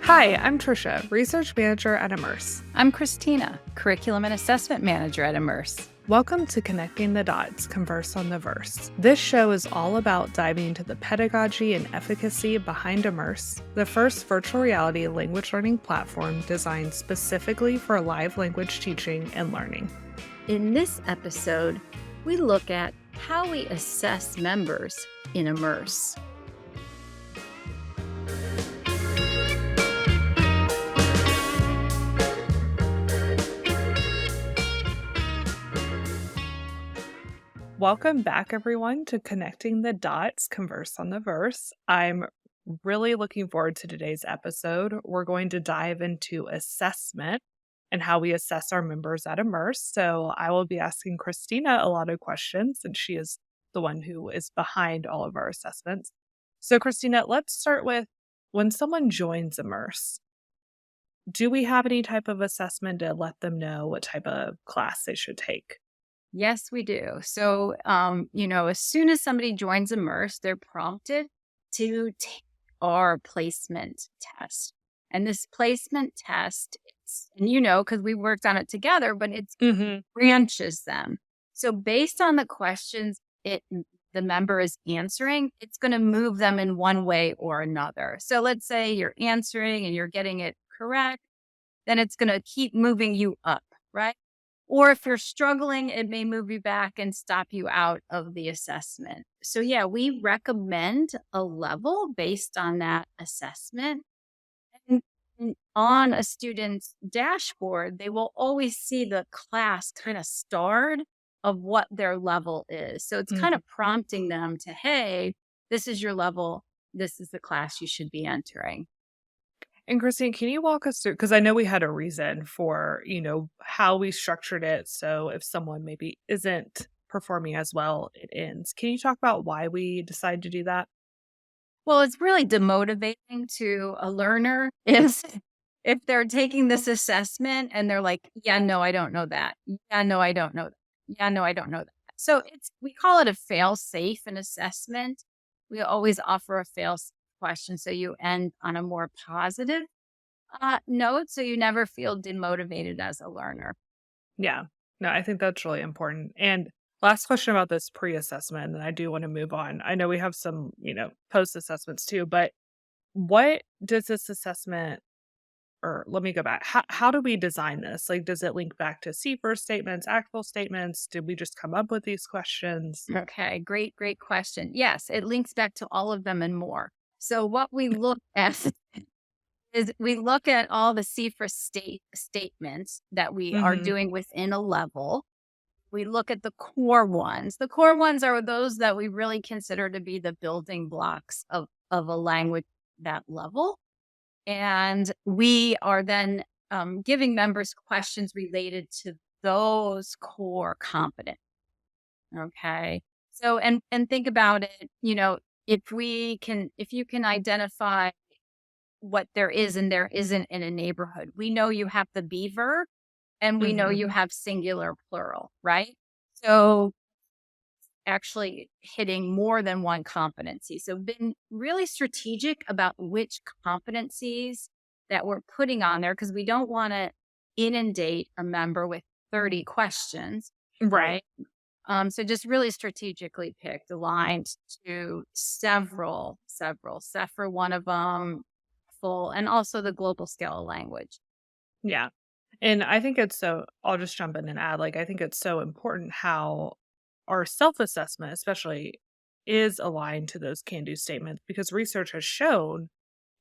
Hi, I'm Tricia, Research Manager at Immerse. I'm Christina, Curriculum and Assessment Manager at Immerse. Welcome to Connecting the Dots, Converse on the Verse. This show is all about diving into the pedagogy and efficacy behind Immerse, the first virtual reality language learning platform designed specifically for live language teaching and learning. In this episode, we look at how we assess members in Immerse. Welcome back, everyone, to Connecting the Dots, Converse on the Verse. I'm really looking forward to today's episode. We're going to dive into assessment and how we assess our members at Immerse. So I will be asking Christina a lot of questions, and she is the one who is behind all of our assessments. So Christina, let's start with when someone joins Immerse, do we have any type of assessment to let them know what type of class they should take? Yes, we do. So, as soon as somebody joins Immerse, they're prompted to take our placement test. And this placement test, because we worked on it together, but it branches them. So based on the questions the member is answering, it's going to move them in one way or another. So let's say you're answering and you're getting it correct, then it's going to keep moving you up, right? Or if you're struggling, it may move you back and stop you out of the assessment. So we recommend a level based on that assessment. And on a student's dashboard, they will always see the class kind of starred of what their level is. So it's kind of prompting them to, hey, this is your level. This is the class you should be entering. And Christine, can you walk us through, because I know we had a reason for, how we structured it. So if someone maybe isn't performing as well, it ends. Can you talk about why we decided to do that? Well, it's really demotivating to a learner if they're taking this assessment and they're like, yeah, no, I don't know that. Yeah, no, I don't know that. Yeah, no, I don't know that. So we call it a fail safe in assessment. We always offer a fail question so you end on a more positive note, so you never feel demotivated as a learner. Yeah, no, I think that's really important. And last question about this pre-assessment, and I do want to move on. I know we have some, post-assessments too, but what does this assessment, or let me go back. How do we design this? Like, does it link back to CFIR statements, actual statements? Did we just come up with these questions? Okay, great question. Yes, it links back to all of them and more. So what we look at is we look at all the CFIR statements that we are doing within a level. We look at the core ones. The core ones are those that we really consider to be the building blocks of a language that level. And we are then giving members questions related to those core competencies. Okay. So, and think about it, if you can identify what there is and there isn't in a neighborhood, we know you have the be verb and we know you have singular plural, right? So actually hitting more than one competency. So been really strategic about which competencies that we're putting on there, because we don't want to inundate a member with 30 questions, right? So just really strategically picked, aligned to several, SEFR, one of them, full, and also the global scale of language. Yeah. And I think I'll just jump in and add, I think it's so important how our self-assessment especially is aligned to those can-do statements, because research has shown,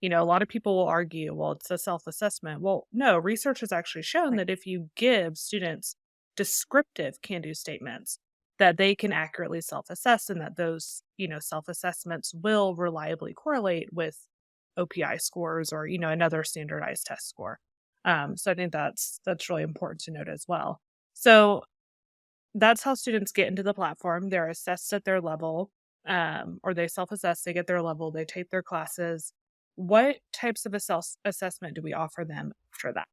a lot of people will argue, well, it's a self-assessment. Well, no, research has actually shown that if you give students descriptive can-do statements, that they can accurately self-assess, and that those, self-assessments will reliably correlate with OPI scores or, another standardized test score. So I think that's really important to note as well. So that's how students get into the platform. They're assessed at their level, or they self-assess, they get their level, they take their classes. What types of assessment do we offer them after that?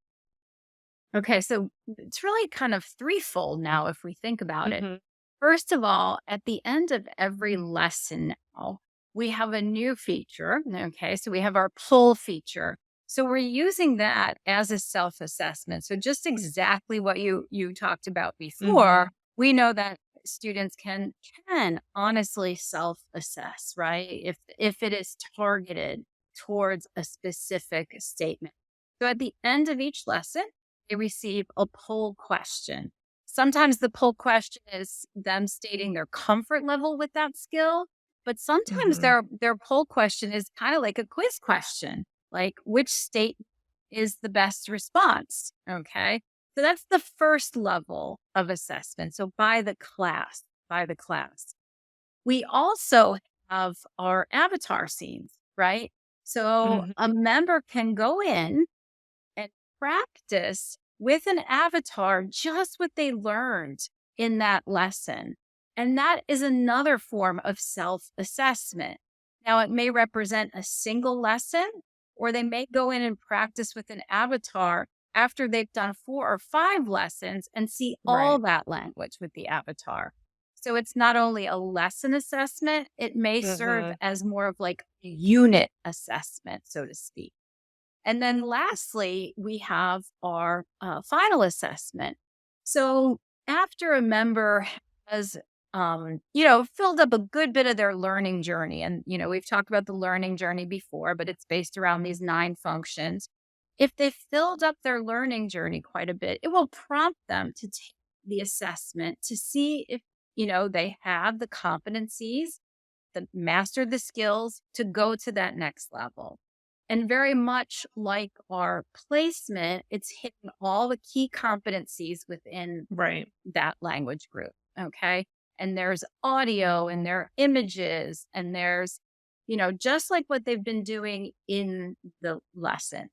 Okay, so it's really kind of threefold now if we think about it. First of all, at the end of every lesson now, we have a new feature. Okay, so we have our pull feature. So we're using that as a self-assessment. So just exactly what you talked about before, Mhm. we know that students can honestly self-assess, right? If it is targeted towards a specific statement. So at the end of each lesson, they receive a poll question. Sometimes the poll question is them stating their comfort level with that skill, but sometimes Mhm. their poll question is kind of like a quiz question, like which state is the best response. Okay. So that's the first level of assessment. So by the class. We also have our avatar scenes, right? So Mhm. a member can go in and practice with an avatar just what they learned in that lesson. And that is another form of self assessment. Now, it may represent a single lesson, or they may go in and practice with an avatar after they've done 4 or 5 lessons and see all Right. that language with the avatar. So it's not only a lesson assessment, it may serve Mhm. as more of like a unit assessment, so to speak. And then lastly, we have our final assessment. So after a member has, filled up a good bit of their learning journey, and, we've talked about the learning journey before, but it's based around these 9 functions. If they've filled up their learning journey quite a bit, it will prompt them to take the assessment to see if, they have the competencies, the master the skills to go to that next level. And very much like our placement, it's hitting all the key competencies within Right. that language group. Okay. And there's audio and there are images and there's, just like what they've been doing in the lesson.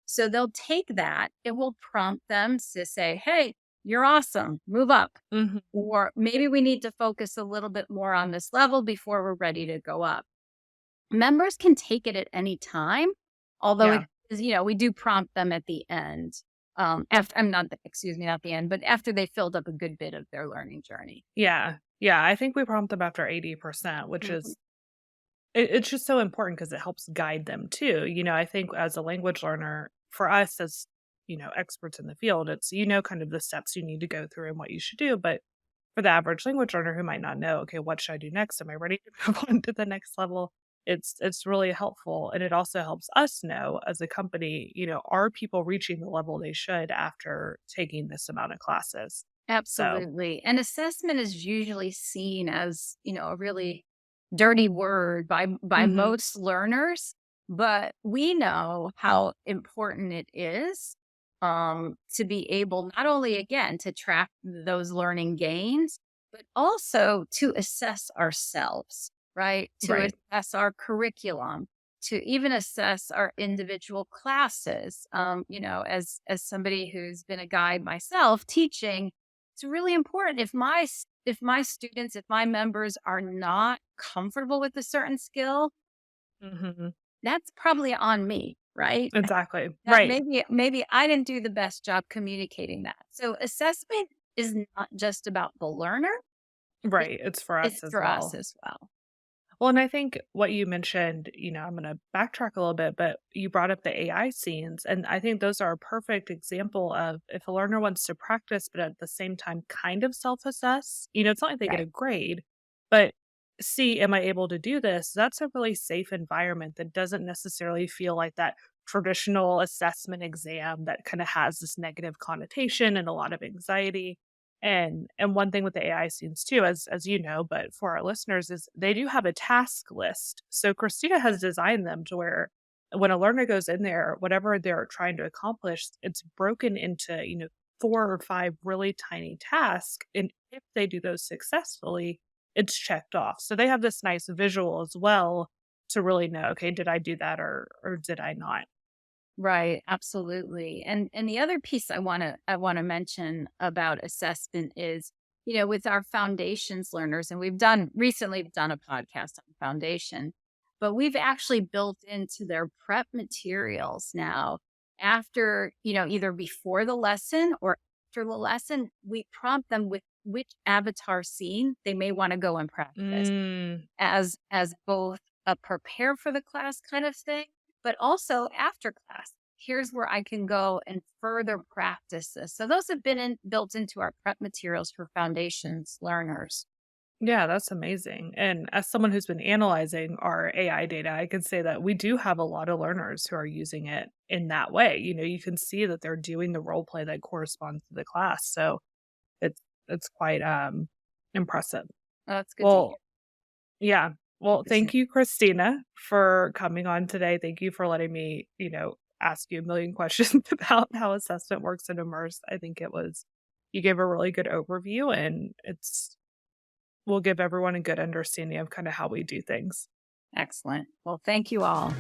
So they'll take that, it will prompt them to say, hey, you're awesome, move up. Mhm. Or maybe we need to focus a little bit more on this level before we're ready to go up. Members can take it at any time, although it Yeah. is, we do prompt them at the end. After I'm not, excuse me, not the end, but after they filled up a good bit of their learning journey. Yeah. Yeah, I think we prompt them after 80%, which Mhm. is it's just so important because it helps guide them too. I think as a language learner, for us as, experts in the field, it's kind of the steps you need to go through and what you should do, but for the average language learner who might not know, "Okay, what should I do next? Am I ready to move on to the next level?" It's really helpful, and it also helps us know as a company, are people reaching the level they should after taking this amount of classes? So Absolutely. And assessment is usually seen as, a really dirty word by mhm, most learners, but we know how important it is to be able not only again to track those learning gains, but also to assess ourselves, right? To right. assess our curriculum, to even assess our individual classes. As somebody who's been a guide myself teaching, it's really important if my students, if my members are not comfortable with a certain skill, Mhm. that's probably on me, right? Exactly. That Right. maybe I didn't do the best job communicating that. So assessment is not just about the learner, it, Right, it's for us it's as for us well. as well. Well, and I think what you mentioned, I'm going to backtrack a little bit, but you brought up the AI scenes. And I think those are a perfect example of if a learner wants to practice, but at the same time kind of self assess, it's not like they get a Right. grade, but see, am I able to do this? That's a really safe environment that doesn't necessarily feel like that traditional assessment exam that kind of has this negative connotation and a lot of anxiety. And one thing with the AI scenes too, as you know, but for our listeners, is they do have a task list. So Christina has designed them to where when a learner goes in there, whatever they're trying to accomplish, it's broken into, 4 or 5 really tiny tasks. And if they do those successfully, it's checked off. So they have this nice visual as well to really know, okay, did I do that or did I not? Right, absolutely. And the other piece I want to mention about assessment is, with our foundations learners, and we've done a podcast on foundation, but we've actually built into their prep materials now after, either before the lesson or after the lesson, we prompt them with which avatar scene they may want to go and practice Mm, as both a prepare for the class kind of thing, but also after class. here's where I can go and further practice this. So those have been built into our prep materials for foundations learners. Yeah, that's amazing. And as someone who's been analyzing our AI data, I can say that we do have a lot of learners who are using it in that way. You can see that they're doing the role play that corresponds to the class. So it's quite impressive. Oh, that's good to hear. Well, yeah. Well, Good to thank you, Christina, for coming on today. Thank you for letting me, ask you a million questions about how assessment works in Immerse. I think you gave a really good overview, and it's will give everyone a good understanding of kind of how we do things. Excellent. Well, thank you all.